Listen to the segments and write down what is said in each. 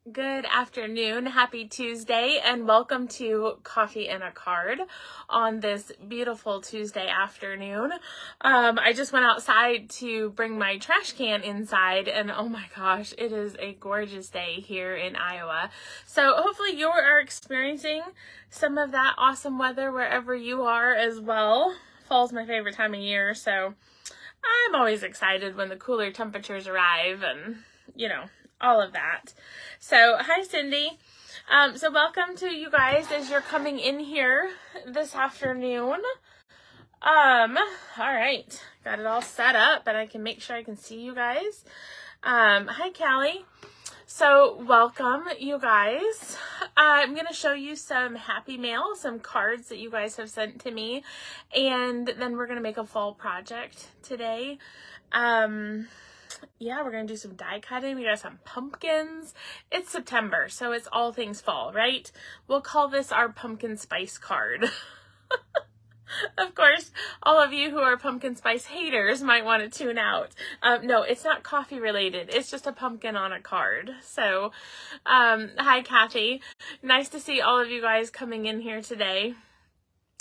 Good afternoon, happy Tuesday, and welcome to Coffee and a Card on this beautiful Tuesday afternoon. I just went outside to bring my trash can inside, and oh my gosh, it is a gorgeous day here in Iowa. So hopefully you are experiencing some of that awesome weather wherever you are as well. Fall's my favorite time of year, so I'm always excited when the cooler temperatures arrive and, all of that. So, hi Cindy. So welcome to you guys as you're coming in here this afternoon. All right, got it all set up and I can make sure I can see you guys. Hi Callie. So welcome you guys. I'm going to show you some happy mail, some cards that you guys have sent to me, and then we're going to make a fall project today. Yeah, we're going to do some die cutting. We got some pumpkins. It's September, so it's all things fall, right? We'll call this our pumpkin spice card. Of course, all of you who are pumpkin spice haters might want to tune out. No, it's not coffee related. It's just a pumpkin on a card. So, hi Kathy. Nice to see all of you guys coming in here today.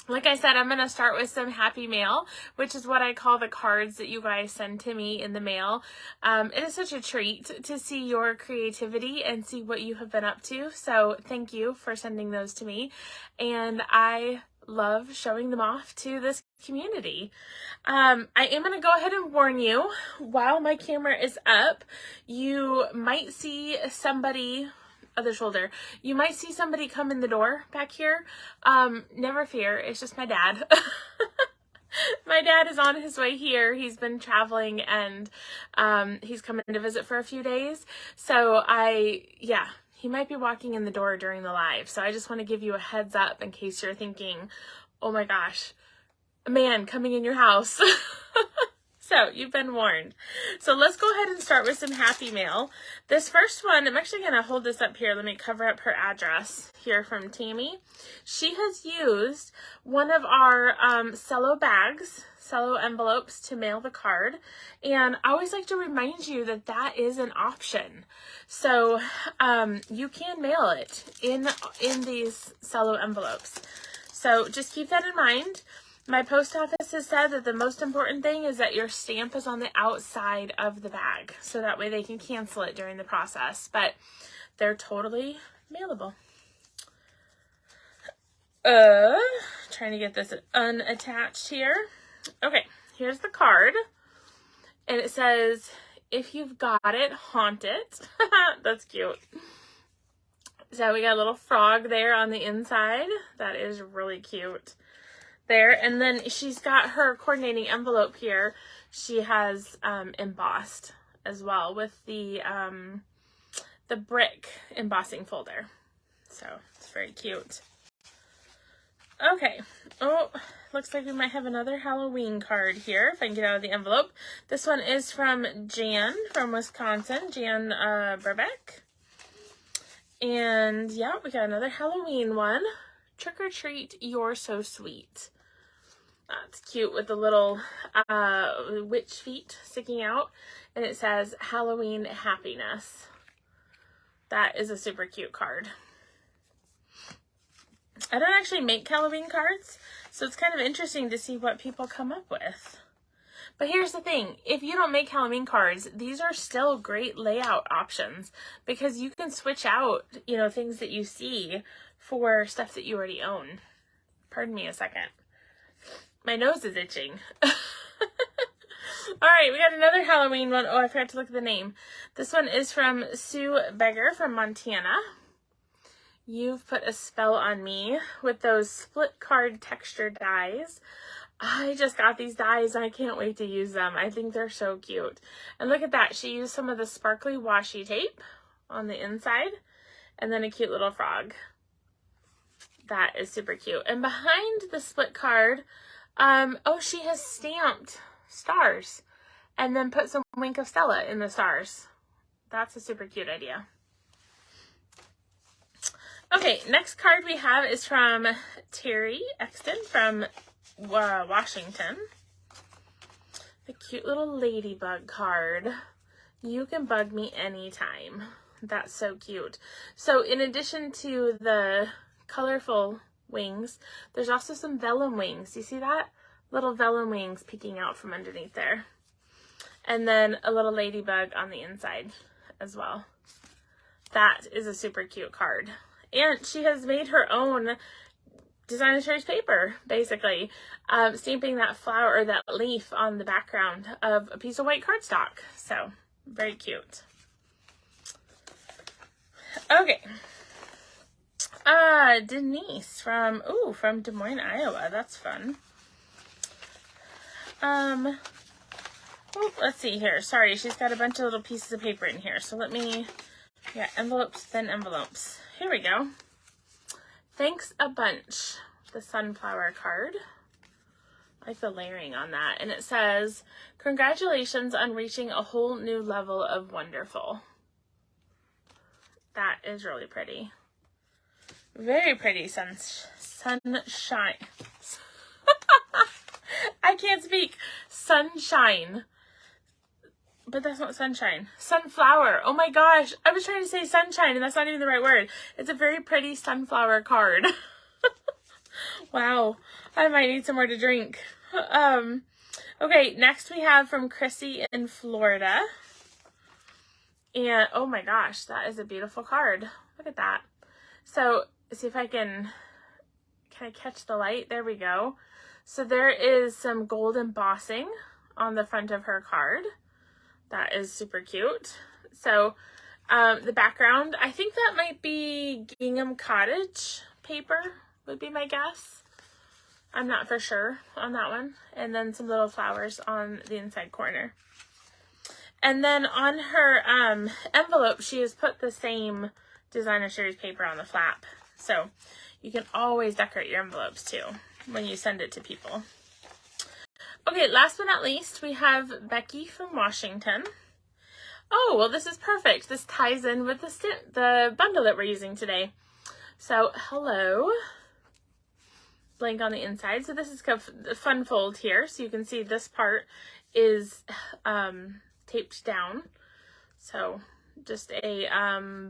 Like I said, I'm going to start with some happy mail, which is what I call the cards that you guys send to me in the mail. It is such a treat to see your creativity and see what you have been up to. So thank you for sending those to me. And I love showing them off to this community. I am going to go ahead and warn you, while my camera is up, you might see somebody... other shoulder. You might see somebody come in the door back here. Never fear, it's just my dad. My dad is on his way here. He's been traveling and he's coming to visit for a few days. So he might be walking in the door during the live. So I just want to give you a heads up in case you're thinking, oh my gosh, a man coming in your house. So you've been warned. So let's go ahead and start with some happy mail. This first one, I'm actually going to hold this up here. Let me cover up her address here from Tammy. She has used one of our cello bags, cello envelopes to mail the card. And I always like to remind you that that is an option. So you can mail it in these cello envelopes. So just keep that in mind. My post office has said that the most important thing is that your stamp is on the outside of the bag, so that way they can cancel it during the process, but they're totally mailable. Trying to get this unattached here. Okay, here's the card, and it says, if you've got it, haunt it. That's cute. So we got a little frog there on the inside. That is really cute. There, and then she's got her coordinating envelope here. She has embossed as well with the brick embossing folder. So it's very cute. Okay. Oh, looks like we might have another Halloween card here if I can get out of the envelope. This one is from Jan from Wisconsin, Jan Burbeck. And yeah, we got another Halloween one. Trick or treat, you're so sweet. That's cute with the little witch feet sticking out. And it says Halloween happiness. That is a super cute card. I don't actually make Halloween cards, so it's kind of interesting to see what people come up with. But here's the thing. If you don't make Halloween cards, these are still great layout options because you can switch out, things that you see for stuff that you already own. Pardon me a second. My nose is itching. All right, we got another Halloween one. Oh, I forgot to look at the name. This one is from Sue Beggar from Montana. You've put a spell on me with those split card texture dies. I just got these dies and I can't wait to use them. I think they're so cute. And look at that. She used some of the sparkly washi tape on the inside and then a cute little frog. That is super cute. And behind the split card, she has stamped stars and then put some Wink of Stella in the stars. That's a super cute idea. Okay, next card we have is from Terry Exton from Washington. The cute little ladybug card. You can bug me anytime. That's so cute. So in addition to the colorful wings, there's also some vellum wings. You see that? Little vellum wings peeking out from underneath there. And then a little ladybug on the inside as well. That is a super cute card. And she has made her own designer series paper, basically, stamping that flower or that leaf on the background of a piece of white cardstock. So very cute. Okay. Denise from Des Moines, Iowa. That's fun. Let's see here. Sorry, she's got a bunch of little pieces of paper in here. So let me, envelopes, then envelopes. Here we go. Thanks a bunch. The sunflower card. I like the layering on that. And it says, congratulations on reaching a whole new level of wonderful. That is really pretty. Very pretty sunshine. I can't speak. Sunshine. But that's not sunshine. Sunflower. Oh my gosh. I was trying to say sunshine and that's not even the right word. It's a very pretty sunflower card. Wow. I might need some more to drink. Okay, next we have from Chrissy in Florida. And oh my gosh, that is a beautiful card. Look at that. So, see if I can I catch the light? There we go. So there is some gold embossing on the front of her card. That is super cute. So the background, I think that might be Gingham Cottage paper would be my guess. I'm not for sure on that one. And then some little flowers on the inside corner. And then on her envelope, she has put the same designer series paper on the flap. So you can always decorate your envelopes too when you send it to people. Okay, last but not least, we have Becky from Washington. Oh, well, this is perfect. This ties in with the bundle that we're using today. So, hello. Blank on the inside. So this is a fun fold here. So you can see this part is taped down. So just a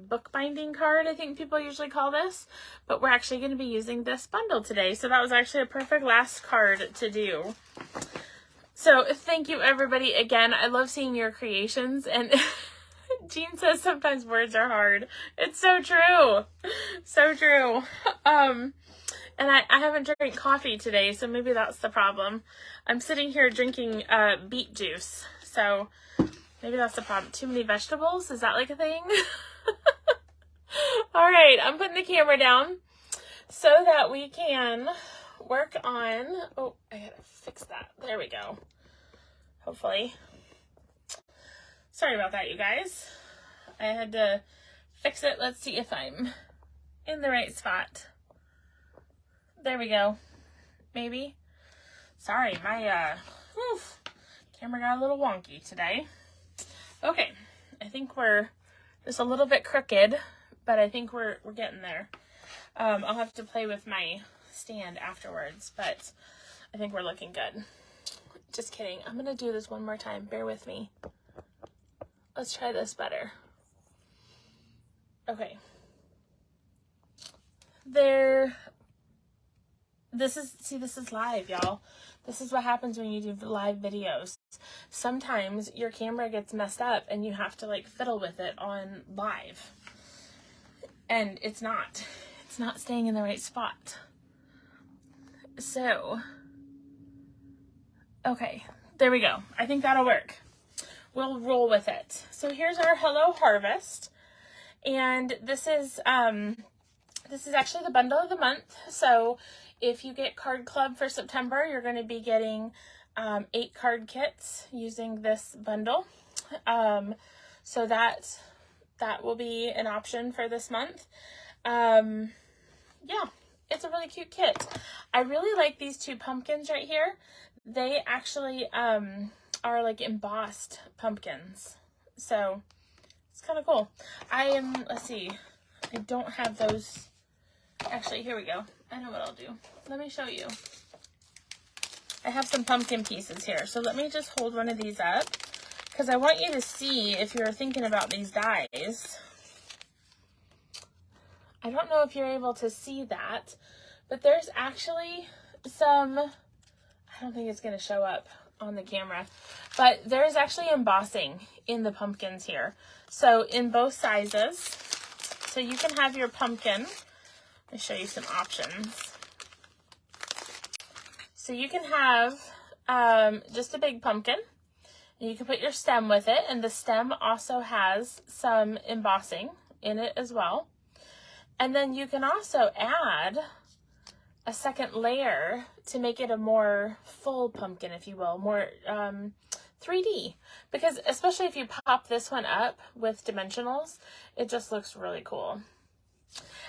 bookbinding card, I think people usually call this. But we're actually going to be using this bundle today. So that was actually a perfect last card to do. So thank you everybody again. I love seeing your creations, and Jean says sometimes words are hard. It's so true. So true. And I haven't drank coffee today, so maybe that's the problem. I'm sitting here drinking beet juice. So maybe that's the problem. Too many vegetables? Is that like a thing? All right, I'm putting the camera down so that we can work on, oh, I gotta fix that. There we go. Hopefully. Sorry about that, you guys. I had to fix it. Let's see if I'm in the right spot. There we go. Maybe. Sorry, my camera got a little wonky today. Okay, I think we're just a little bit crooked, but I think we're getting there. I'll have to play with my stand afterwards, but I think we're looking good. Just kidding. I'm gonna do this one more time. Bear with me. Let's try this better. Okay. This is live, y'all. This is what happens when you do live videos. Sometimes your camera gets messed up and you have to like fiddle with it on live. And it's not staying in the right spot. So, okay, there we go. I think that'll work. We'll roll with it. So here's our Hello Harvest. And this is actually the bundle of the month. So if you get Card Club for September, you're going to be getting 8 card kits using this bundle. So that will be an option for this month. Yeah, it's a really cute kit. I really like these 2 pumpkins right here. They actually are like embossed pumpkins. So it's kind of cool. Let's see, I don't have those. Actually, here we go. I know what I'll do. Let me show you. I have some pumpkin pieces here. So let me just hold one of these up because I want you to see if you're thinking about these dies. I don't know if you're able to see that, but there's actually some, I don't think it's going to show up on the camera, but there's actually embossing in the pumpkins here. So in both sizes, so you can have your pumpkin. Let me show you some options. So you can have just a big pumpkin, and you can put your stem with it, and the stem also has some embossing in it as well. And then you can also add a second layer to make it a more full pumpkin, if you will, more 3D. Because especially if you pop this one up with dimensionals, it just looks really cool.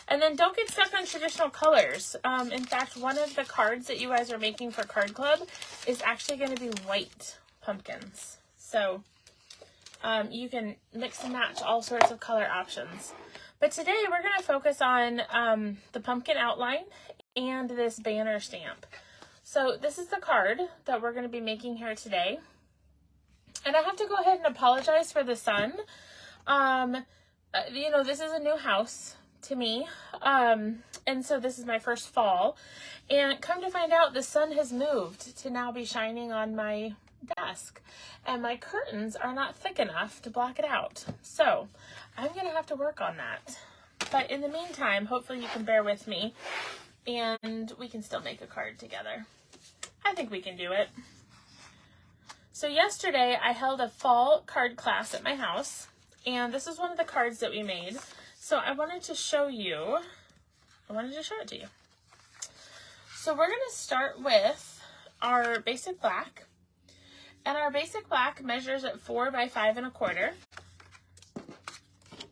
And then don't get stuck on traditional colors. In fact, one of the cards that you guys are making for Card Club is actually going to be white pumpkins. So you can mix and match all sorts of color options. But today we're going to focus on the pumpkin outline and this banner stamp. So this is the card that we're going to be making here today. And I have to go ahead and apologize for the sun. You know, this is a new house to me. And so this is my first fall. And come to find out, the sun has moved to now be shining on my desk. And my curtains are not thick enough to block it out. So I'm going to have to work on that. But in the meantime, hopefully you can bear with me and we can still make a card together. I think we can do it. So yesterday I held a fall card class at my house, and this is one of the cards that we made. So I wanted to show it to you. So we're going to start with our basic black. And our basic black measures at 4 by 5 1/4.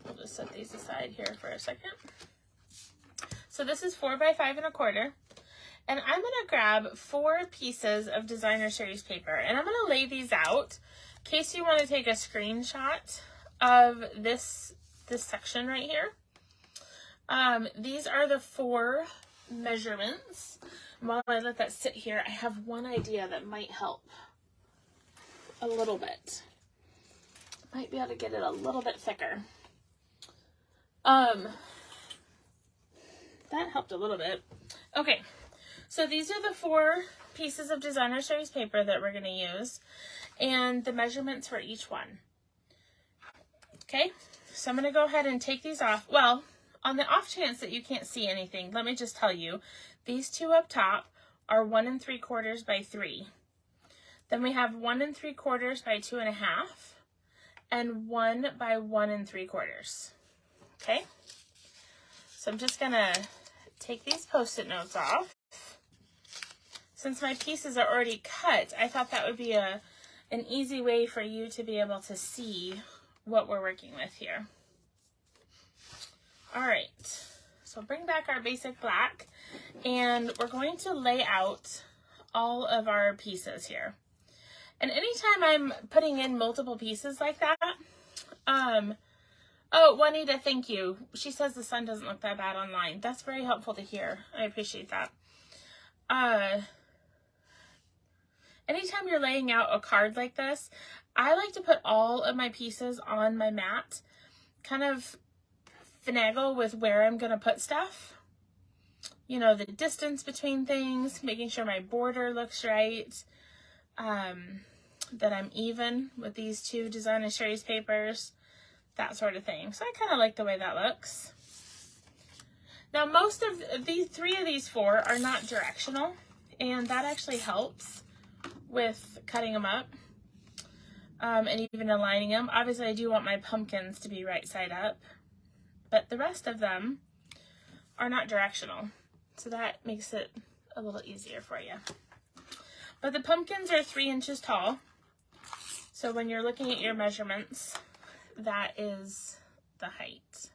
We'll just set these aside here for a second. So this is 4 by 5 1/4. And I'm going to grab 4 pieces of designer series paper. And I'm going to lay these out in case you want to take a screenshot of this section right here. These are the 4 measurements. While I let that sit here, I have one idea that might help a little bit. Might be able to get it a little bit thicker. That helped a little bit. Okay, so these are the 4 pieces of designer series paper that we're going to use, and the measurements for each one. Okay, so I'm going to go ahead and take these off. Well, on the off chance that you can't see anything, let me just tell you, these 2 up top are 1 3/4 by 3. Then we have 1 3/4 by 2 1/2, and 1 by 1 3/4. Okay, so I'm just gonna take these Post-it notes off. Since my pieces are already cut, I thought that would be an easy way for you to be able to see what we're working with here. All right, so bring back our basic black, and we're going to lay out all of our pieces here. And anytime I'm putting in multiple pieces like that, oh, Juanita, thank you. She says the sun doesn't look that bad online. That's very helpful to hear. I appreciate that. Anytime you're laying out a card like this, I like to put all of my pieces on my mat, kind of finagle with where I'm going to put stuff. You know, the distance between things, making sure my border looks right, that I'm even with these 2 designer series papers, that sort of thing. So I kind of like the way that looks. Now, most of these 3 of these 4 are not directional, and that actually helps with cutting them up and even aligning them. Obviously, I do want my pumpkins to be right side up, but the rest of them are not directional. So that makes it a little easier for you. But the pumpkins are 3 inches tall. So when you're looking at your measurements, that is the height.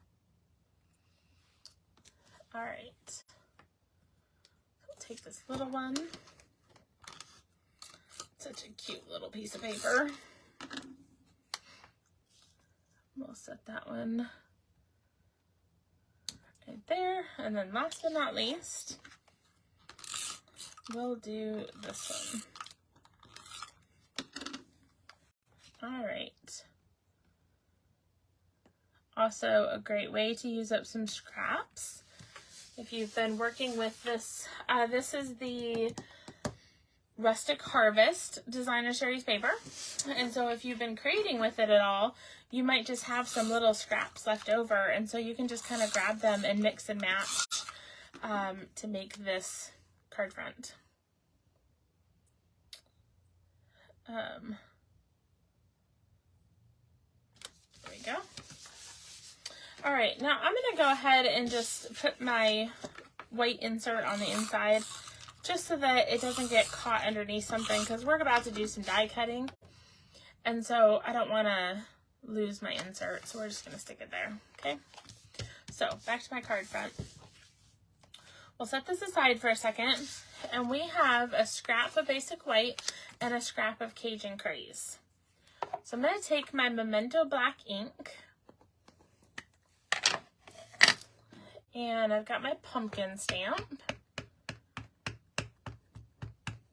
All right. I'll take this little one. Such a cute little piece of paper. We'll set that one right there. And then last but not least, we'll do this one. All right. Also a great way to use up some scraps. If you've been working with this, this is the Rustic Harvest Designer Series paper. And so if you've been creating with it at all, you might just have some little scraps left over. And so you can just kind of grab them and mix and match to make this card front. There we go. All right, now I'm going to go ahead and just put my white insert on the inside just so that it doesn't get caught underneath something, because we're about to do some die cutting. And so I don't want to lose my insert, so we're just going to stick it there, okay? So back to my card front. We'll set this aside for a second, and we have a scrap of basic white and a scrap of Cajun Craze. So I'm going to take my Memento Black ink, and I've got my pumpkin stamp.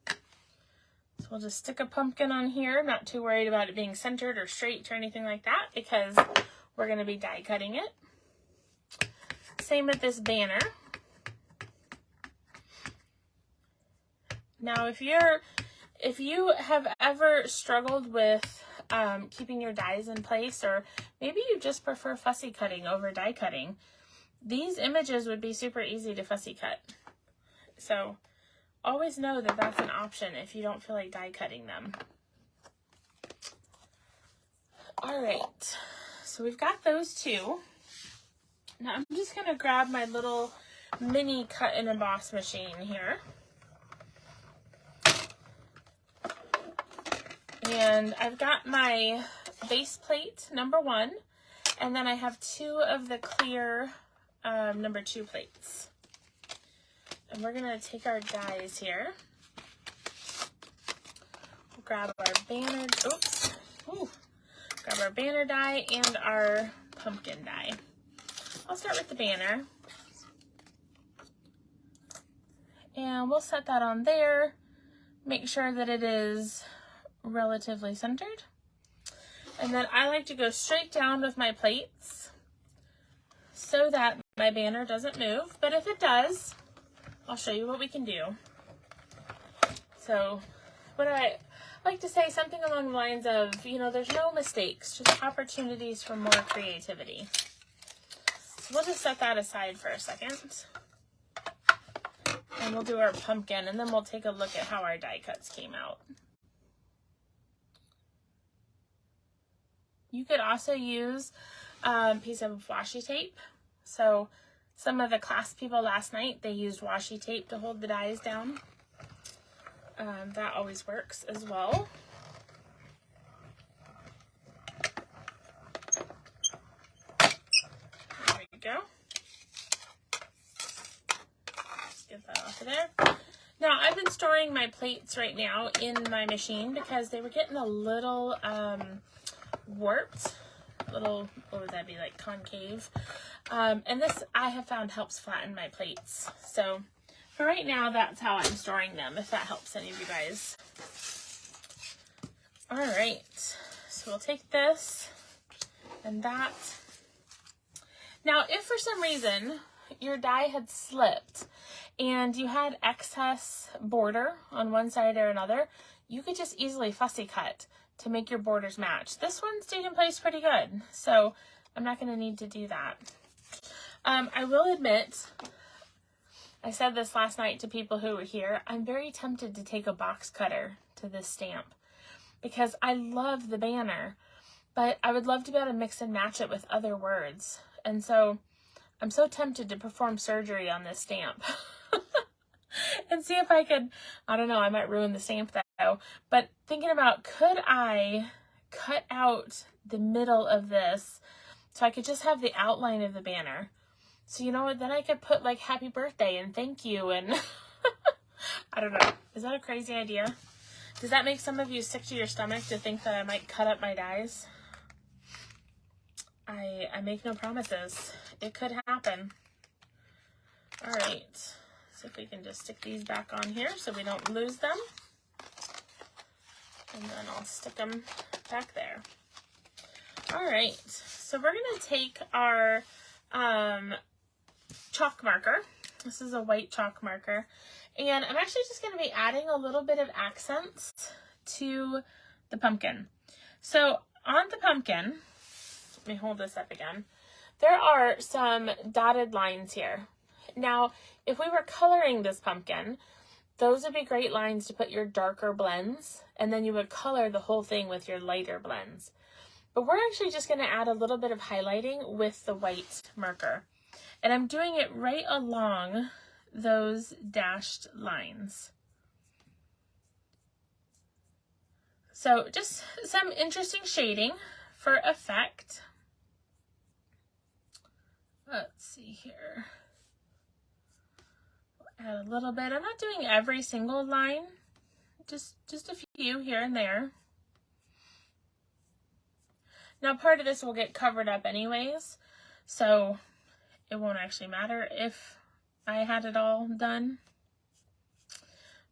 So we'll just stick a pumpkin on here. I'm not too worried about it being centered or straight or anything like that, because we're going to be die cutting it. Same with this banner. Now, if you have ever struggled with keeping your dies in place, or maybe you just prefer fussy cutting over die cutting, these images would be super easy to fussy cut. So always know that that's an option if you don't feel like die cutting them. All right, so we've got those two. Now I'm just going to grab my little mini cut and emboss machine here. And I've got my base plate, #1, and then I have 2 of the clear #2 plates. And we're going to take our dies here. We'll grab our banner, grab our banner die and our pumpkin die. I'll start with the banner. And we'll set that on there. Make sure that it is relatively centered. And then I like to go straight down with my plates so that my banner doesn't move. But if it does, I'll show you what we can do. So what I like to say, something along the lines of, you know, there's no mistakes, just opportunities for more creativity. So we'll just set that aside for a second. And we'll do our pumpkin, and then we'll take a look at how our die cuts came out. You could also use a piece of washi tape. So some of the class people last night, they used washi tape to hold the dies down. That always works as well. There we go. Just get that off of there. Now, I've been storing my plates right now in my machine because they were getting a little warped, what would that be, like concave, and this I have found helps flatten my plates. So for right now, that's how I'm storing them, if that helps any of you guys. All right, so we'll take this and that. Now, if for some reason your die had slipped and you had excess border on one side or another, you could just easily fussy cut to make your borders match. This one stayed in place pretty good, so I'm not going to need to do that. I will admit, I said this last night to people who were here, I'm very tempted to take a box cutter to this stamp because I love the banner, but I would love to be able to mix and match it with other words. And so I'm so tempted to perform surgery on this stamp and see if I could, I don't know, I might ruin the stamp though, but thinking about, could I cut out the middle of this so I could just have the outline of the banner? So you know what, then I could put like happy birthday and thank you and I don't know. Is that a crazy idea? Does that make some of you sick to your stomach to think that I might cut up my dies? I make no promises. It could happen. All right, so if we can just stick these back on here so we don't lose them. And then I'll stick them back there. All right, so we're gonna take our chalk marker. This is a white chalk marker. And I'm actually just gonna be adding a little bit of accents to the pumpkin. So on the pumpkin, let me hold this up again. There are some dotted lines here. Now, if we were coloring this pumpkin, those would be great lines to put your darker blends, and then you would color the whole thing with your lighter blends. But we're actually just gonna add a little bit of highlighting with the white marker. And I'm doing it right along those dashed lines. So just some interesting shading for effect. Let's see here. Add a little bit. I'm not doing every single line, just a few here and there. Now part of this will get covered up anyways, so it won't actually matter if I had it all done.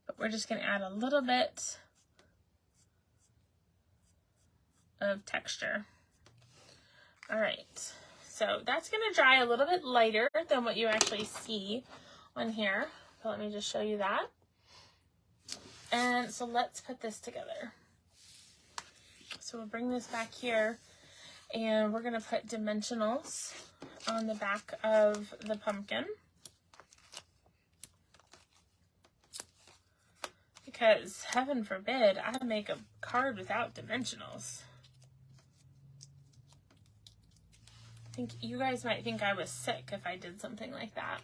But we're just going to add a little bit of texture. All right, so that's going to dry a little bit lighter than what you actually see on here. So let me just show you that. And so let's put this together. So we'll bring this back here, and we're going to put dimensionals on the back of the pumpkin. Because heaven forbid I make a card without dimensionals. I think you guys might think I was sick if I did something like that.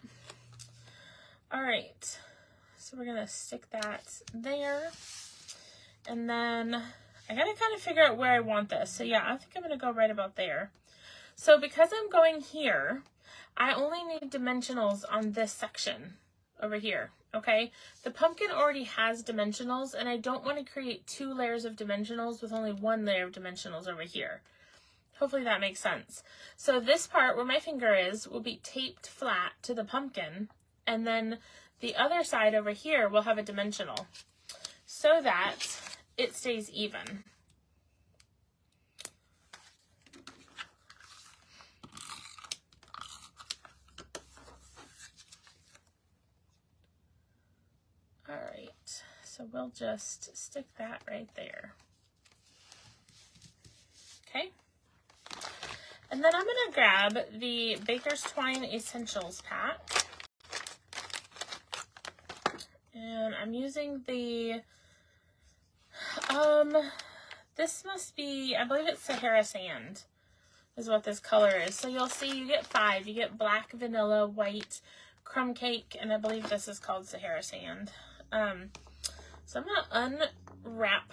All right, so we're gonna stick that there. And then I gotta kind of figure out where I want this. So yeah, I think I'm gonna go right about there. So because I'm going here, I only need dimensionals on this section over here, okay? The pumpkin already has dimensionals, and I don't want to create 2 layers of dimensionals with only 1 layer of dimensionals over here. Hopefully that makes sense. So this part where my finger is will be taped flat to the pumpkin, and then the other side over here will have a dimensional so that it stays even. All right, so we'll just stick that right there. Okay. And then I'm gonna grab the Baker's Twine Essentials pack. And I'm using the, this must be, I believe it's Sahara Sand is what this color is. So you'll see you get 5. You get black, vanilla, white, crumb cake, and I believe this is called Sahara Sand. So I'm gonna unwrap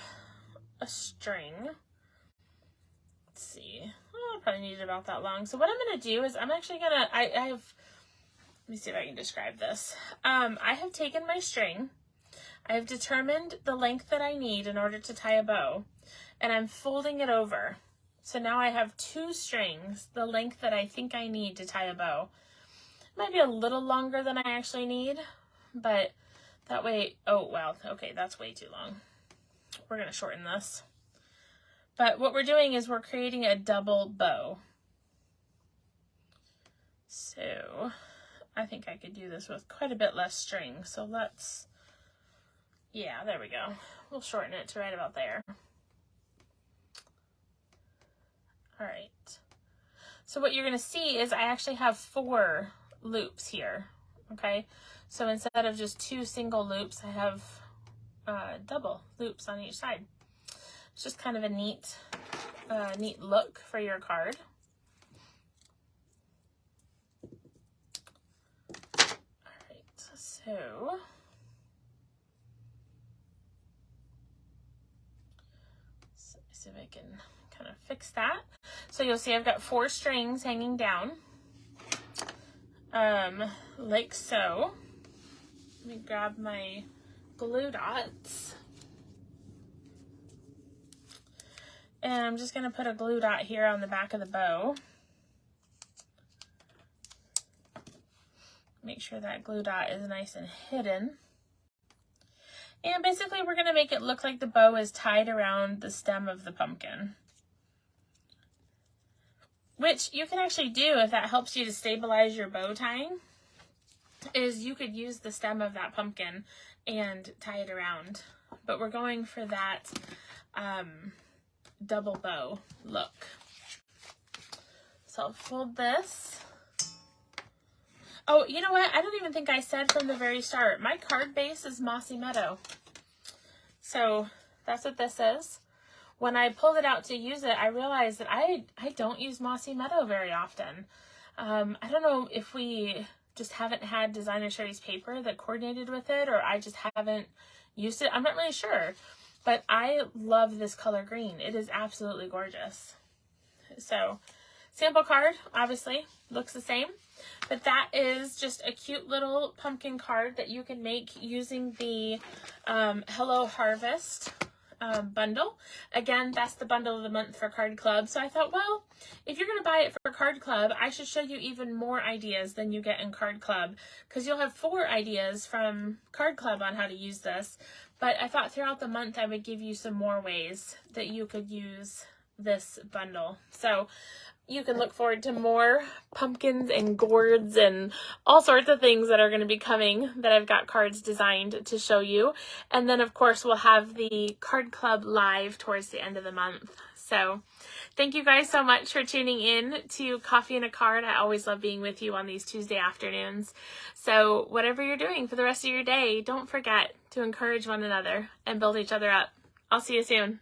a string. Let's see. Oh, I probably need it about that long. So what I'm gonna do is I'm actually gonna, I have, let me see if I can describe this. I have taken my string, I have determined the length that I need in order to tie a bow, and I'm folding it over. So now I have 2 strings, the length that I think I need to tie a bow. It might be a little longer than I actually need, but that way, oh wow, okay, that's way too long. We're gonna shorten this. But what we're doing is we're creating a double bow. So I think I could do this with quite a bit less string. So let's, yeah, there we go. We'll shorten it to right about there. All right. So what you're going to see is I actually have 4 loops here. Okay. So instead of just 2 single loops, I have double loops on each side. It's just kind of a neat look for your card. So see if I can kind of fix that. So you'll see I've got 4 strings hanging down, like so. Let me grab my glue dots. And I'm just going to put a glue dot here on the back of the bow. Make sure that glue dot is nice and hidden. And basically we're going to make it look like the bow is tied around the stem of the pumpkin. which you can actually do if that helps you to stabilize your bow tying, is you could use the stem of that pumpkin and tie it around. But we're going for that double bow look. So I'll fold this. Oh, you know what? I don't even think I said from the very start. My card base is Mossy Meadow. So that's what this is. When I pulled it out to use it, I realized that I don't use Mossy Meadow very often. I don't know if we just haven't had Designer Sherry's paper that coordinated with it, or I just haven't used it. I'm not really sure. But I love this color green. It is absolutely gorgeous. So, sample card, obviously, looks the same. But that is just a cute little pumpkin card that you can make using the Hello Harvest bundle. Again, that's the bundle of the month for Card Club. So I thought, well, if you're going to buy it for Card Club, I should show you even more ideas than you get in Card Club, because you'll have 4 ideas from Card Club on how to use this. But I thought throughout the month I would give you some more ways that you could use this bundle. So you can look forward to more pumpkins and gourds and all sorts of things that are going to be coming that I've got cards designed to show you. And then, of course, we'll have the Card Club live towards the end of the month. So thank you guys so much for tuning in to Coffee and a Card. I always love being with you on these Tuesday afternoons. So whatever you're doing for the rest of your day, don't forget to encourage one another and build each other up. I'll see you soon.